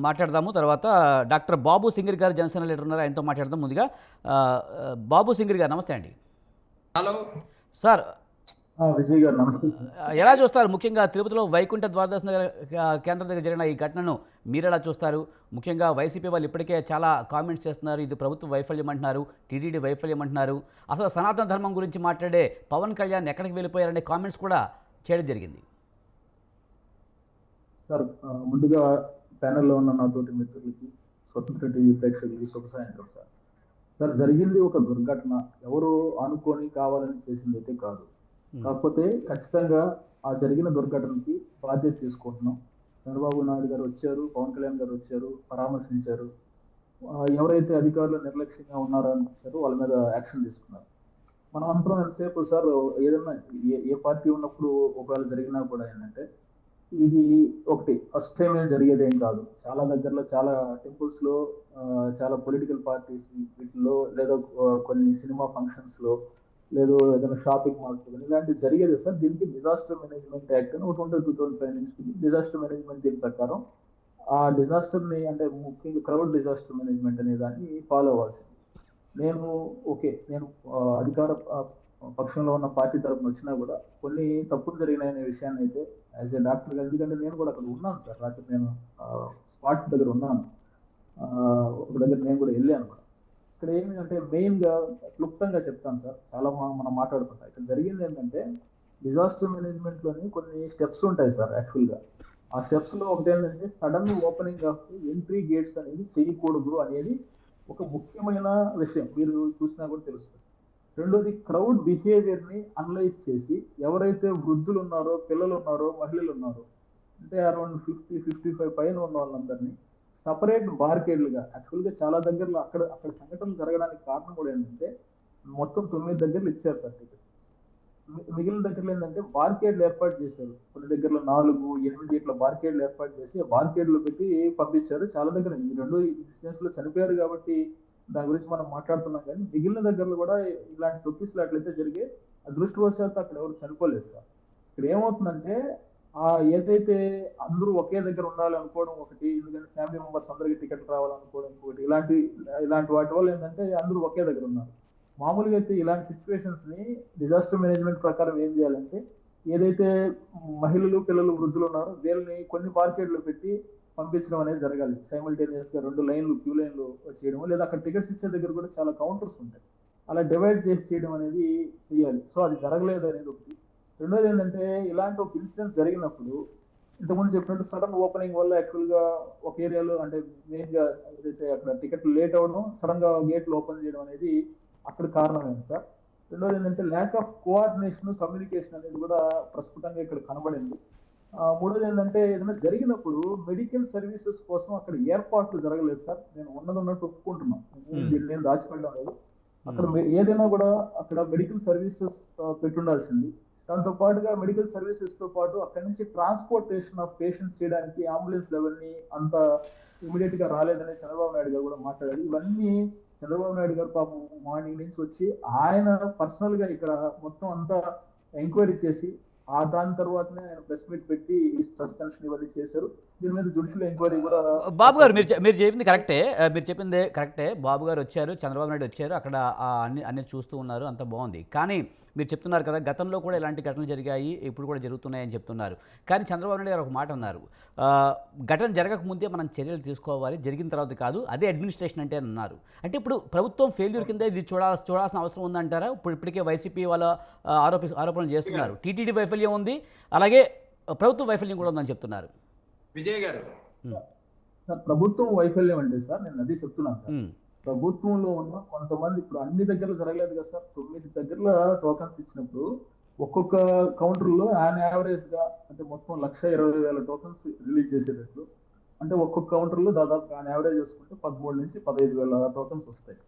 మాట్లాడదాము. తర్వాత డాక్టర్ బాబు సింగర్ గారు జనసేన లీడర్ ఉన్నారు. ఆయనతో మాట్లాడదాం. ముందుగా బాబు సింగర్ గారు నమస్తే అండి. హలో సార్, విజయ్ గారు నమస్తే. ఎలా చూస్తారు ముఖ్యంగా తిరుపతిలో వైకుంఠ ద్వారదర్శన కేంద్రం దగ్గర జరిగిన ఈ ఘటనను మీరు ఎలా చూస్తారు? ముఖ్యంగా వైసీపీ వాళ్ళు ఇప్పటికే చాలా కామెంట్స్ చేస్తున్నారు. ఇది ప్రభుత్వ వైఫల్యం అంటున్నారు, టీటీడీ వైఫల్యం అంటున్నారు. అసలు సనాతన ధర్మం గురించి మాట్లాడే పవన్ కళ్యాణ్ ఎక్కడికి వెళ్ళిపోయారనే కామెంట్స్ కూడా చేయడం జరిగింది. సార్, ముందుగా ప్యానెల్లో ఉన్న నాతోటి మిత్రులకి, స్వతంత్ర టీవీ ప్రేక్షకులకి శుభ సాయంత్రం సార్. సార్, జరిగింది ఒక దుర్ఘటన. ఎవరు అనుకొని కావాలని చేసింది అయితే కాదు. కాకపోతే ఖచ్చితంగా ఆ జరిగిన దుర్ఘటనకి బాధ్యత తీసుకుంటున్నాం. చంద్రబాబు నాయుడు గారు వచ్చారు, పవన్ కళ్యాణ్ గారు వచ్చారు, పరామర్శించారు. ఎవరైతే అధికారులు నిర్లక్ష్యంగా ఉన్నారో అనిపించారో వాళ్ళ మీద యాక్షన్ తీసుకున్నారు. మనం అంటున్నాం ఎంతసేపు సార్, ఏదన్నా ఏ పార్టీ ఉన్నప్పుడు ఒకవేళ జరిగినా కూడా ఏంటంటే ఇది ఒకటి ఫస్ట్ టైం ఏం జరిగేది ఏం కాదు. చాలా దగ్గరలో చాలా టెంపుల్స్ లో, చాలా పొలిటికల్ పార్టీస్ వీటిలో, లేదా కొన్ని సినిమా ఫంక్షన్స్ లో, లేదా ఏదైనా షాపింగ్ మాల్స్ లో ఇలాంటివి జరిగేది సార్. దీనికి డిజాస్టర్ మేనేజ్మెంట్ యాక్ట్ అని ఒకటి ఉంటుంది 2005 నుంచి. డిజాస్టర్ మేనేజ్మెంట్ దీని ప్రకారం ఆ డిజాస్టర్ ని, అంటే ముఖ్యంగా క్రౌడ్ డిజాస్టర్ మేనేజ్మెంట్ అనే దాన్ని ఫాలో అవ్వాల్సింది. నేను నేను అధికార పక్షంలో ఉన్న పార్టీ తరఫున వచ్చినా కూడా కొన్ని తప్పులు జరిగినాయనే విషయాన్ని అయితే యాజ్ ఏ డాక్టర్గా, ఎందుకంటే నేను కూడా అక్కడ ఉన్నాను సార్. రాత్రి నేను స్పాట్ దగ్గర ఉన్నాను. ఒక దగ్గర నేను కూడా వెళ్ళాను కూడా. ఇక్కడ ఏంటంటే మెయిన్గా క్లుప్తంగా చెప్తాను సార్, చాలా మనం మాట్లాడుకుంటాం. ఇక్కడ జరిగింది ఏంటంటే డిజాస్టర్ మేనేజ్మెంట్లోని కొన్ని స్టెప్స్ ఉంటాయి సార్. యాక్చువల్గా ఆ స్టెప్స్లో ఒకటి ఏంటంటే sudden opening of entry gates అనేది చేయకూడదు అనేది ఒక ముఖ్యమైన విషయం. మీరు చూసినా కూడా తెలుస్తుంది. రెండోది, క్రౌడ్ బిహేవియర్ ని అనలైజ్ చేసి ఎవరైతే వృద్ధులు ఉన్నారో, పిల్లలు ఉన్నారో, మహిళలు ఉన్నారో, అంటే అరౌండ్ 50-55 పైన ఉన్న వాళ్ళందరినీ సపరేట్ బార్కేడ్లుగా, యాక్చువల్గా చాలా దగ్గరలో అక్కడ అక్కడ సంఘటనలు జరగడానికి కారణం కూడా ఏంటంటే మొత్తం 9 దగ్గరలు ఇచ్చారు సార్ టికెట్. మిగిలిన దగ్గరలో ఏంటంటే బార్కేడ్లు ఏర్పాటు చేశారు. కొన్ని దగ్గరలో 4-8 ఇట్లా బార్కేడ్లు ఏర్పాటు చేసి బార్కేడ్లు పెట్టి పంపించారు. చాలా దగ్గర ఈ రెండు ఇన్సిడెంట్స్ లో చనిపోయారు కాబట్టి దాని గురించి మనం మాట్లాడుతున్నాం. కానీ మిగిలిన దగ్గరలో కూడా ఇలాంటి తొక్కిసలాట్లయితే జరిగే, అదృష్టవశాత్తు అక్కడ ఎవరు చనిపోలేదు సార్. ఇక్కడ ఏమవుతుందంటే ఏదైతే అందరూ ఒకే దగ్గర ఉండాలనుకోవడం ఒకటి, ఎందుకంటే ఫ్యామిలీ మెంబర్స్ అందరికీ టికెట్ రావాలనుకోవడం ఇంకొకటి, ఇలాంటి వాటి వల్ల ఏంటంటే అందరూ ఒకే దగ్గర ఉన్నారు. మామూలుగా అయితే ఇలాంటి సిచ్యువేషన్స్ ని డిజాస్టర్ మేనేజ్మెంట్ ప్రకారం ఏం చేయాలంటే, ఏదైతే మహిళలు, పిల్లలు, వృద్ధులు ఉన్నారో వీళ్ళని కొన్ని బార్కేడ్లు పెట్టి పంపించడం అనేది జరగాలి. సైమల్టేనియస్ గా 2 లైన్లు, క్యూ లైన్లు చేయడం, లేదా అక్కడ టికెట్స్ ఇచ్చే దగ్గర కూడా చాలా కౌంటర్స్ ఉంటాయి, అలా డివైడ్ చేసి చేయడం అనేది చేయాలి. సో అది జరగలేదు అనేది ఒకటి. రెండోది ఏంటంటే, ఇలాంటి ఒక ఇన్సిడెంట్ జరిగినప్పుడు ఇంతకుముందు చెప్పినట్టు సడన్ ఓపెనింగ్ వల్ల యాక్చువల్గా ఒక ఏరియాలో, అంటే మెయిన్ గా ఏదైతే అక్కడ టికెట్లు లేట్ అవడం, సడన్ గా గేట్లు ఓపెన్ చేయడం అనేది అక్కడ కారణమైంది సార్. రెండోది ఏంటంటే ల్యాక్ ఆఫ్ కోఆర్డినేషన్, కమ్యూనికేషన్ అనేది కూడా ప్రస్ఫుటంగా ఇక్కడ కనబడింది. మూడోది ఏంటంటే, ఏదైనా జరిగినప్పుడు మెడికల్ సర్వీసెస్ కోసం అక్కడ ఏర్పాట్లు జరగలేదు సార్. నేను ఉన్నట్టు ఒప్పుకుంటున్నాను, నేను దాచిపెట్టడం లేదు. అక్కడ ఏదైనా కూడా అక్కడ మెడికల్ సర్వీసెస్ పెట్టుండాల్సింది. దాంతో పాటుగా మెడికల్ సర్వీసెస్ తో పాటు అక్కడి నుంచి ట్రాన్స్పోర్టేషన్ ఆఫ్ పేషెంట్స్ చేయడానికి అంబులెన్స్ లెవెల్ని అంత ఇమీడియట్ గా రాలేదని చంద్రబాబు నాయుడు గారు కూడా మాట్లాడారు. ఇవన్నీ చంద్రబాబు నాయుడు గారు పాపం మార్నింగ్ నుంచి వచ్చి ఆయన పర్సనల్ గా ఇక్కడ మొత్తం అంతా ఎంక్వైరీ చేసి దాని తర్వాతనే ఆయన ప్రెస్ మీట్ పెట్టి సస్పెన్షన్ ఇవన్నీ చేశారు. దీని మీద జ్యుడిషియల్ ఎంక్వైరీ కూడా. బాబు గారు, మీరు చెప్పింది కరెక్టే. మీరు చెప్పింది కరెక్టే. బాబు గారు వచ్చారు, చంద్రబాబు నాయుడు వచ్చారు, అక్కడ అన్ని చూస్తూ ఉన్నారు, అంత బాగుంది. కానీ మీరు చెప్తున్నారు కదా, గతంలో కూడా ఇలాంటి ఘటనలు జరిగాయి, ఇప్పుడు కూడా జరుగుతున్నాయని చెప్తున్నారు. కానీ చంద్రబాబు నాయుడు గారు ఒక మాట అన్నారు, ఘటన జరగకముందే మనం చర్యలు తీసుకోవాలి, జరిగిన తర్వాత కాదు, అదే అడ్మినిస్ట్రేషన్ అంటే అన్నారు. అంటే ఇప్పుడు ప్రభుత్వం ఫెయిల్యూర్ కింద ఇది చూడాల్సిన అవసరం ఉందంటారా? ఇప్పటికే వైసీపీ వాళ్ళ ఆరోపణలు చేస్తున్నారు, టీటీడీ వైఫల్యం ఉంది, అలాగే ప్రభుత్వ వైఫల్యం కూడా ఉందని చెప్తున్నారు. విజయ్ గారు, ప్రభుత్వం వైఫల్యం అంటే సార్, నేను అది చెప్తున్నాను సార్. ప్రభుత్వంలో ఉన్న కొంతమంది, ఇప్పుడు అన్ని దగ్గరలో జరగలేదు కదా సార్. 9 దగ్గరలో టోకన్స్ ఇచ్చినప్పుడు ఒక్కొక్క కౌంటర్ లో ఆన్ యావరేజ్ గా, అంటే మొత్తం 1,20,000 టోకన్స్ రిలీజ్ చేసేటట్లు, అంటే ఒక్కొక్క కౌంటర్ లో దాదాపు ఆన్ యావరేజ్ చేసుకుంటే 13 నుంచి 15,000 టోకన్స్ వస్తాయి.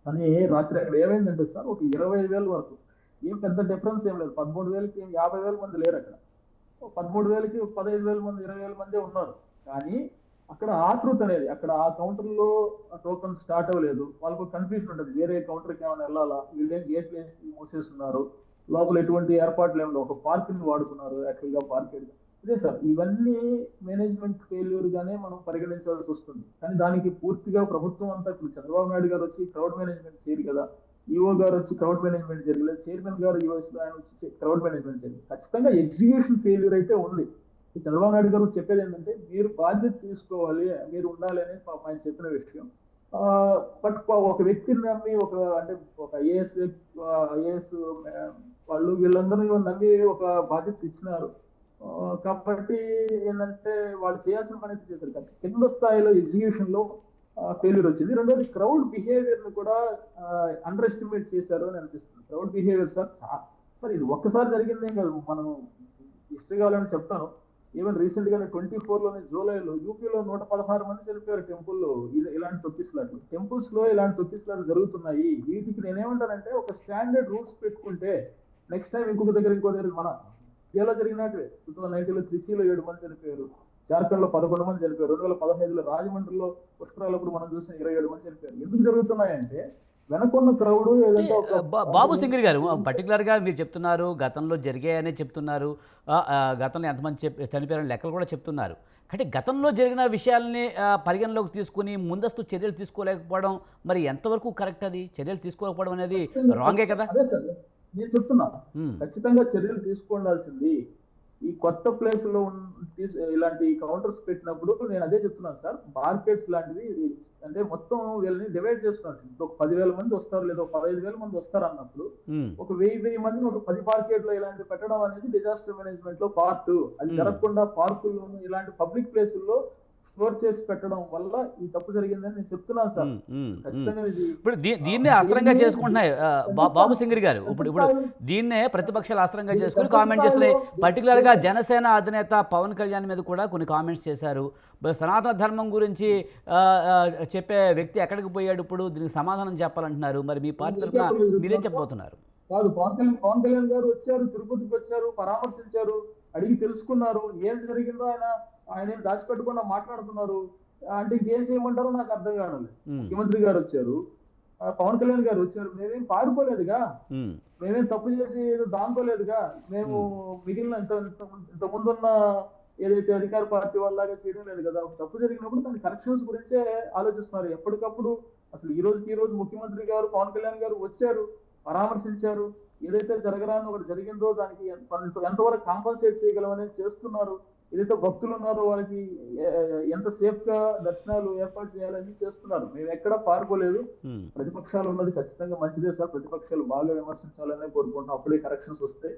కానీ రాత్రి అక్కడ ఏమైందంటే సార్, ఒక 20,000 వరకు, ఏం పెద్ద డిఫరెన్స్ ఏం లేదు. 13,000కి 50,000 మంది లేరు అక్కడ. 13,000కి 15,000 మంది, 20,000 మందే ఉన్నారు. కానీ అక్కడ ఆతృత అనేది, అక్కడ ఆ కౌంటర్ లో టోకన్ స్టార్ట్ అవ్వలేదు, వాళ్ళకు కన్ఫ్యూజన్ ఉంటుంది, వేరే కౌంటర్కి ఏమైనా వెళ్ళాలా, వీళ్ళేం గేట్లు వేసి మూసేస్తున్నారు, లోపల ఎటువంటి ఏర్పాట్లు ఏమి లేవు, ఒక పార్కింగ్ వాడుకున్నారు యాక్చువల్ గా పార్కింగ్. అదే సార్, ఇవన్నీ మేనేజ్మెంట్ ఫెయిల్యూర్ గానే మనం పరిగణించాల్సి వస్తుంది. కానీ దానికి పూర్తిగా ప్రభుత్వం అంతా, ఇప్పుడు చంద్రబాబు నాయుడు గారు వచ్చి క్రౌడ్ మేనేజ్మెంట్ చేయరు కదా, ఈఓ గారు వచ్చి క్రౌడ్ మేనేజ్మెంట్ చేయలేదు, చైర్మన్ గారు యూఎస్ ఆయన వచ్చి క్రౌడ్ మేనేజ్మెంట్ చేయలేదు. ఖచ్చితంగా ఎగ్జిక్యూషన్ ఫెయిల్యూర్ అయితే ఉంది. ఈ చంద్రబాబు నాయుడు గారు చెప్పేది ఏంటంటే మీరు బాధ్యత తీసుకోవాలి, మీరు ఉండాలి అనేది పాపం ఆయన చెప్పిన విషయం. బట్ ఒక వ్యక్తిని నమ్మి అంటే ఒక ఐఏఎస్ వాళ్ళు వీళ్ళందరూ నమ్మి ఒక బాధ్యత ఇచ్చినారు. కాబట్టి ఏంటంటే వాళ్ళు చేయాల్సిన పని అయితే చేశారు, కానీ కింద స్థాయిలో ఎగ్జిక్యూషన్ లో ఫెయిల్యూర్ వచ్చింది. రెండోది క్రౌడ్ బిహేవియర్ ను కూడా అండర్ ఎస్టిమేట్ చేశారు అని అనిపిస్తుంది. క్రౌడ్ బిహేవియర్ సార్ ఇది ఒక్కసారి జరిగిందేం కాదు, మనం హిస్టరీ కావాలని చెప్తాను. ఈవెన్ రీసెంట్ గానే 24 జూలైలో యూపీలో 116 మంది చనిపోయారు టెంపుల్లో ఇలాంటి తొక్కిసలాట్లు. టెంపుల్స్ లో ఇలాంటి తొక్కిసలాట్లు జరుగుతున్నాయి. వీటికి నేనేమంటానంటే ఒక స్టాండర్డ్ రూల్స్ పెట్టుకుంటే నెక్స్ట్ టైం ఇంకో దగ్గర మన ఇండియాలో జరిగినట్టు 2019లో త్రిచిలో 7 మంది చనిపోయారు, జార్ఖండ్ లో 11 మంది చనిపోయారు, 2015లో రాజమండ్రిలో పుష్కరాలప్పుడు మనం చూసిన 27 మంది చనిపోయారు. ఎందుకు జరుగుతున్నాయంటే వెనకున్న క్రౌడ్ ఏదంటే బాబు సింగర్ గారు పర్టికులర్గా మీరు చెప్తున్నారు గతంలో జరిగాయనే చెప్తున్నారు, గతంలో ఎంతమంది చనిపోయారని లెక్కలు కూడా చెప్తున్నారు. అంటే గతంలో జరిగిన విషయాల్ని పరిగణలోకి తీసుకుని ముందస్తు చర్యలు తీసుకోలేకపోవడం మరి ఎంతవరకు కరెక్ట్? అది చర్యలు తీసుకోకపోవడం అనేది రాంగే కదా? అదే సార్ నేను చెప్తున్నా, ఖచ్చితంగా చర్యలు తీసుకోవాల్సింది. ఈ కొత్త ప్లేస్ లో ఇలాంటి కౌంటర్స్ పెట్టినప్పుడు నేను అదే చెప్తున్నాను సార్, మార్కెట్స్ లాంటివి అంటే మొత్తం వీళ్ళని డివైడ్ చేస్తున్నారు. ఇప్పుడు ఒక 10,000 మంది వస్తారు లేదా 15,000 మంది వస్తారు అన్నప్పుడు ఒక 1000 మందిని ఒక 10 పార్కెట్లో ఇలాంటి పెట్టడం అనేది డిజాస్టర్ మేనేజ్మెంట్ లో పార్ట్. అది జరగకుండా పార్కుల్లోనూ ఇలాంటి పబ్లిక్ ప్లేసుల్లో స్టోర్ చేసి పెట్టడం వల్ల ఈ తప్పు జరిగిందని నేను చెప్తున్నాను సార్. ఖచ్చితంగా ఇప్పుడు దీన్నే అస్త్రంగా చేసుకుంటున్నాయి బాబు సింగర్ గారు. ఇప్పుడు దీన్నే ప్రతిపక్షాలు అస్త్రంగా చేసుకుని కామెంట్ చేస్తున్నాయి. పర్టికులర్గా జనసేన అధినేత పవన్ కళ్యాణ్ మీద కూడా కొన్ని కామెంట్స్ చేశారు. సనాతన ధర్మం గురించి చెప్పే వ్యక్తి ఎక్కడికి పోయాడు, ఇప్పుడు దీనికి సమాధానం చెప్పాలంటున్నారు. మరి మీ పార్టీ తరఫున మీరేం చెప్పబోతున్నారు? కాదు, పవన్ కళ్యాణ్ గారు వచ్చారు, తిరుపతికి వచ్చారు, పరామర్శించారు, అడిగి తెలుసుకున్నారు ఏం జరిగిందో. ఆయన ఏం దాచిపెట్టకుండా మాట్లాడుతున్నారు. అంటే ఇంకేం చేయమంటారో నాకు అర్థం కావడం. ముఖ్యమంత్రి గారు వచ్చారు, పవన్ కళ్యాణ్ గారు వచ్చారు, మేమేం పారిపోలేదుగా, మేమేం తప్పు చేసి దానుకోలేదుగా. మేము మిగిలిన ఇంత ముందున్న ఏదైతే అధికార పార్టీ వాళ్ళలాగా చేయడం లేదు కదా. తప్పు జరిగినప్పుడు దాని కరెక్షన్స్ గురించే ఆలోచిస్తున్నారు ఎప్పటికప్పుడు. అసలు ఈ రోజు ముఖ్యమంత్రి గారు పవన్ కళ్యాణ్ గారు వచ్చారు, పరామర్శించారు, ఏదైతే జరగరాని ఒకటి జరిగిందో దానికి ఎంతవరకు కాంపన్సేట్ చేయగలం అనేది చేస్తున్నారు. ఏదైతే భక్తులు ఉన్నారో వాళ్ళకి ఎంత సేఫ్ గా దర్శనాలు ఏర్పాటు చేయాలని చేస్తున్నారు. మేము ఎక్కడ పారిపోలేదు. ప్రతిపక్షాలు ఉన్నది ఖచ్చితంగా మంచిదే సార్, ప్రతిపక్షాలు బాగా విమర్శించాలనే కోరుకుంటున్నాం. అప్పుడే కరెక్షన్స్ వస్తాయి.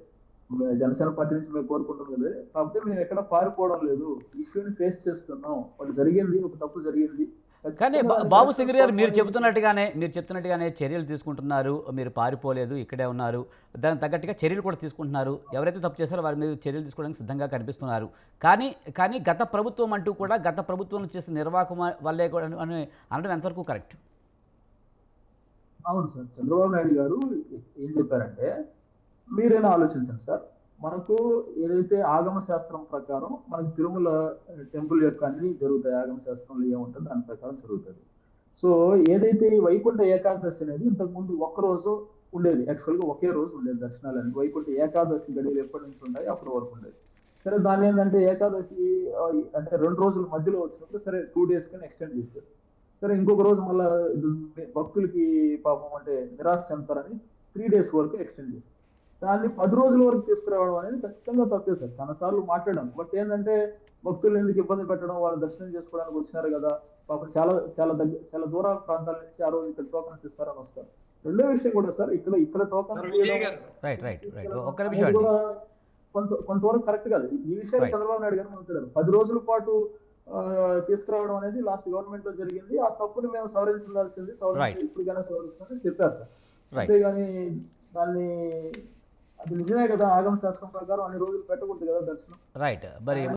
జనసేన పార్టీ నుంచి మేము కోరుకుంటాం కదా. కాకపోతే మేము ఎక్కడ పారిపోవడం లేదు, ఇష్యూని ఫేస్ చేస్తున్నాం. ఒకటి జరిగింది, ఒక తప్పు జరిగింది. కానీ బాబు సింగర్ గారు మీరు చెప్తున్నట్టుగానే చర్యలు తీసుకుంటున్నారు. మీరు పారిపోలేదు, ఇక్కడే ఉన్నారు, దానికి తగ్గట్టుగా చర్యలు కూడా తీసుకుంటున్నారు. ఎవరైతే తప్పు చేశారో వారి మీద చర్యలు తీసుకోవడానికి సిద్ధంగా కనిపిస్తున్నారు. కానీ గత ప్రభుత్వం అంటూ కూడా గత ప్రభుత్వం చేసిన నిర్వాహకం వల్లే కూడా అని అనడం ఎంతవరకు కరెక్ట్? అవును సార్, చంద్రబాబు నాయుడు గారు ఏం చెప్పారంటే మీరైనా ఆలోచించండి సార్, మనకు ఏదైతే ఆగమ శాస్త్రం ప్రకారం మనకు తిరుమల టెంపుల్ యొక్క అన్ని జరుగుతాయి. ఆగమ శాస్త్రంలో ఏముంటుంది దాని ప్రకారం జరుగుతుంది. సో ఏదైతే వైకుంఠ ఏకాదశి అనేది ఇంతకు ముందు ఒక్కరోజు ఉండేది, యాక్చువల్గా ఒకే రోజు ఉండేది దర్శనాలని. వైకుంఠ ఏకాదశి గడియలు ఎప్పటి నుంచి ఉన్నాయి అప్పటి వరకు ఉండేది. సరే దాన్ని ఏంటంటే ఏకాదశి అంటే 2 రోజుల మధ్యలో వచ్చినప్పుడు సరే 2 days కానీ ఎక్స్టెండ్ చేశారు. సరే ఇంకొక రోజు మళ్ళీ భక్తులకి పాపం అంటే నిరాశ చెందుతారని 3 days వరకు ఎక్స్టెండ్ చేశారు. దాన్ని 10 రోజుల వరకు తీసుకురావడం అనేది ఖచ్చితంగా తప్పే సార్. చాలా సార్లు మాట్లాడాం. బట్ ఏంటంటే భక్తులు ఎందుకు ఇబ్బంది పెట్టడం, వాళ్ళు దర్శనం చేసుకోవడానికి వచ్చినారు కదా, పాపం చాలా దూర ప్రాంతాల నుంచి ఆ రోజు ఇక్కడ టోకన్స్ ఇస్తారని వస్తారు. రెండో విషయం కూడా సార్, ఇక్కడ టోకన్స్ కూడా కొంతవరకు కరెక్ట్ కాదు. ఈ విషయాన్ని చంద్రబాబు నాయుడు గారు మాట్లాడారు. 10 రోజుల పాటు తీసుకురావడం అనేది లాస్ట్ గవర్నమెంట్ లో జరిగింది. ఆ తప్పుని మేము సవరించాల్సింది, ఇప్పటికైనా సవరిస్తామని చెప్పారు సార్. అంతేగాని దాన్ని అది నిజమే కదా, ఆగమ శాస్త్రం ప్రకారం అన్ని రోజులు పెట్టకూడదు కదా దర్శనం. రైట్. మరి